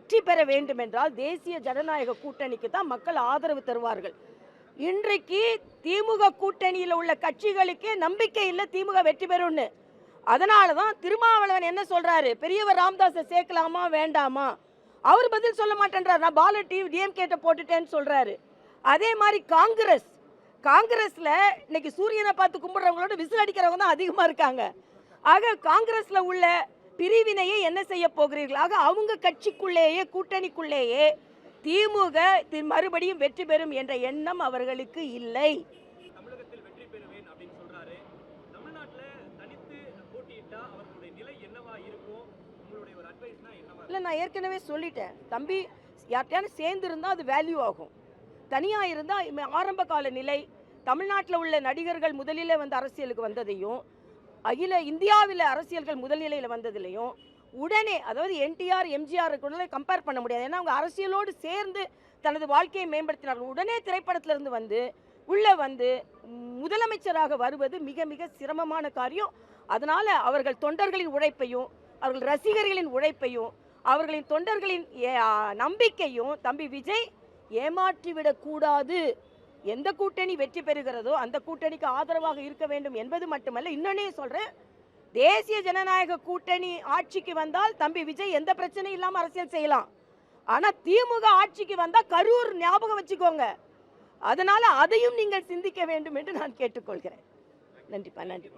வெற்றி பெற வேண்டும் என்றால் தேசிய ஜனநாயக கூட்டணிக்கு தான் மக்கள் ஆதரவு தருவார்கள். இன்றைக்கு திமுக கூட்டணியில் உள்ள கட்சிகளுக்கே நம்பிக்கை இல்லை திமுக வெற்றி பெறும்னு. அதனால தான் திருமாவளவன் என்ன சொல்றாரு, பெரியவர் ராமதாஸை சேர்க்கலாமா வேண்டாமா, அவர் பதில் சொல்ல மாட்டேன்றார். நான் பாலர் டிஎம்கே போட்டுட்டேன்னு சொல்றாரு. அதே மாதிரி காங்கிரஸ்ல இன்னைக்கு சூரியனை பார்த்து கும்பிடுறவங்களோட விசில் அடிக்கிறவங்க தான் அதிகமாக இருக்காங்க. ஆக காங்கிரஸ்ல உள்ள பிரிவினையை என்ன செய்ய போகிறீர்கள்? ஆக அவங்க கட்சிக்குள்ளேயே கூட்டணிக்குள்ளேயே திமுக மறுபடியும் வெற்றி பெறும் என்ற எண்ணம் அவர்களுக்கு இல்லை. தமிழகத்தில் வெற்றி பெறுவேன் அப்படின்னு சொல்றாரு. தமிழ்நாட்டில் தனித்து போட்டியிட்டா அவர்களுடைய நிலை என்னவா இருக்கும்? உங்களுடைய ஒரு அட்வைஸ்னா என்னவா? இல்லை, நான் ஏற்கனவே சொல்லிட்டேன் தம்பி, யார்கிட்டயானு சேர்ந்து இருந்தால் அது வேல்யூ ஆகும். தனியாக இருந்தால் ஆரம்ப கால நிலை தமிழ்நாட்டில் உள்ள நடிகர்கள் முதலில் வந்து அரசியலுக்கு வந்ததையும் அகில இந்தியாவில் அரசியல்கள் முதல்நிலையில் வந்ததுலையும் உடனே, அதாவது என்டிஆர் எம்ஜிஆருக்கு கம்பேர் பண்ண முடியாது. ஏன்னா அவங்க அரசியலோடு சேர்ந்து தனது வாழ்க்கையை மேம்படுத்தினார்கள். உடனே திரைப்படத்திலிருந்து வந்து உள்ளே வந்து முதலமைச்சராக வருவது மிக மிக சிரமமான காரியம். அதனால் அவர்கள் தொண்டர்களின் உழைப்பையும் அவர்கள் ரசிகர்களின் உழைப்பையும் அவர்களின் தொண்டர்களின் நம்பிக்கையும் தம்பி விஜய் ஏமாற்றிவிடக்கூடாது. எந்த கூட்டணி வெற்றி பெறுகிறதோ அந்த கூட்டணிக்கு ஆதரவாக இருக்க வேண்டும் என்பது மட்டுமல்ல, இன்னொன்னே சொல்கிறேன், தேசிய ஜனநாயக கூட்டணி ஆட்சிக்கு வந்தால் தம்பி விஜய் எந்த பிரச்சனையும் இல்லாமல் அரசியல் செய்யலாம். ஆனால் திமுக ஆட்சிக்கு வந்தால் கரூர் ஞாபகம் வச்சுக்கோங்க. அதனால் அதையும் நீங்கள் சிந்திக்க வேண்டும் என்று நான் கேட்டுக்கொள்கிறேன். நன்றிப்பா, நன்றி.